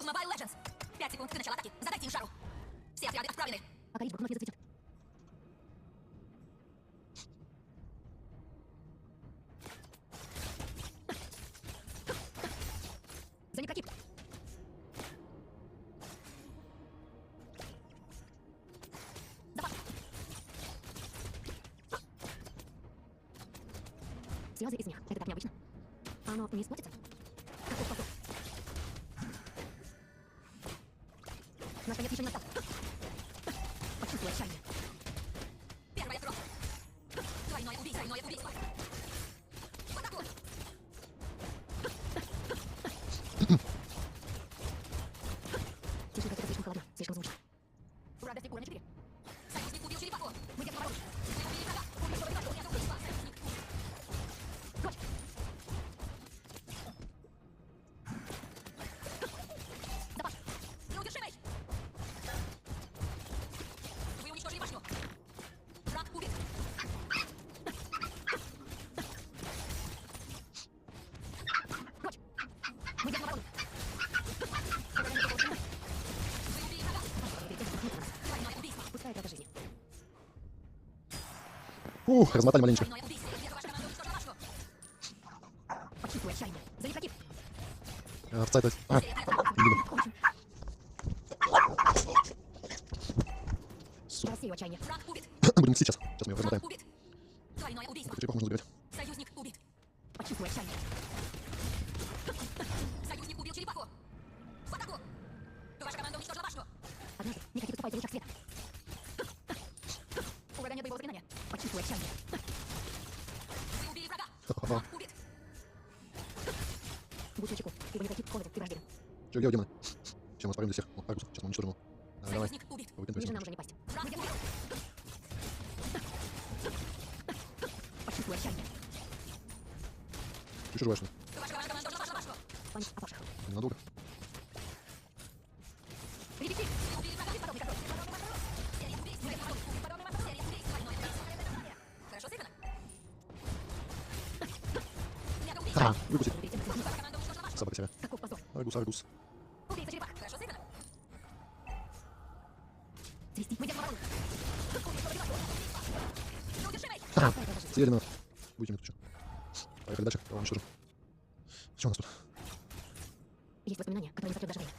Mobile Legends. 5 секунд до начала атаки. Задайте им шару. Все отряды отправлены. Пока избу вновь не зацветет. За непротив. Слезы из них. Это так необычно. Оно не испортится? Каков поток? Наш конец еще не настал. Почувствуй отчаяние. Первая кровь. Двойное убийство. В атаку. Тише, как это слишком холодно, слишком звучно. Радость уровня 4. Союзник убил черепаху. Мы держим оборону. Мы убили врага. Убили свой враг. Нет убийства. Союзник убит. Прочь! Запас. Неудержимый. Вы уничтожили башню. Враг убит. Прочь! Мы держим оборону. Вы убили врага. Двойное убийство. Пустая трата жизни. Ух, размотали маленько. Двойное убийство. Где-то ваша команда уничтожила башню. Почувствуй отчаяние. За непротив. Овца это... А, блин. Рассею отчаяние. Враг убит. Будем сейчас. Сейчас мы его Враг размотаем. убит. Двойное убийство. Эту черепаху можно забирать. Союзник убит. Почувствуй отчаяние. Союзник убил черепаху. В атаку. Ваша команда уничтожила башню. Однажды не хотите уступать в лучах света. У врага нет боевого заклинания. Почувствуй отчаяние. Вы убили врага. Ха-ха-ха. Враг убит. Будь начеку, ибо непротив холоден и враждебен. Че, где у демона? Сейчас мы спарим до всех. О, Аргус, сейчас мы уничтожим его. Давай. Союзник убит. Ниже Повыкидывайся. нам уже не пасть. Враг убит. Почувствуй отчаяние. Чуть рваешь. Ваша команда уничтожила башню. Память о павших. Ненадолго. Перекрестить! Вы убили врага. Подобный контроль. Серия убийств. Подобный контроль. Серия убийств. Двойное убийство. Хорошо сыграно. Нет убийства. А, выкусить. Ваша команда уничтожила башню. Собака себя. Каков позор. Аргус, Аргус. Убийца черепах. Хорошо сыграно. Трясти. Мы держим оборону. Неудержимый. Ха, Пустая трата жизни. съедено. Будем это что. Поехали дальше. Кого уничтожим? Что у нас тут? Есть воспоминания, которые не сотрет даже время.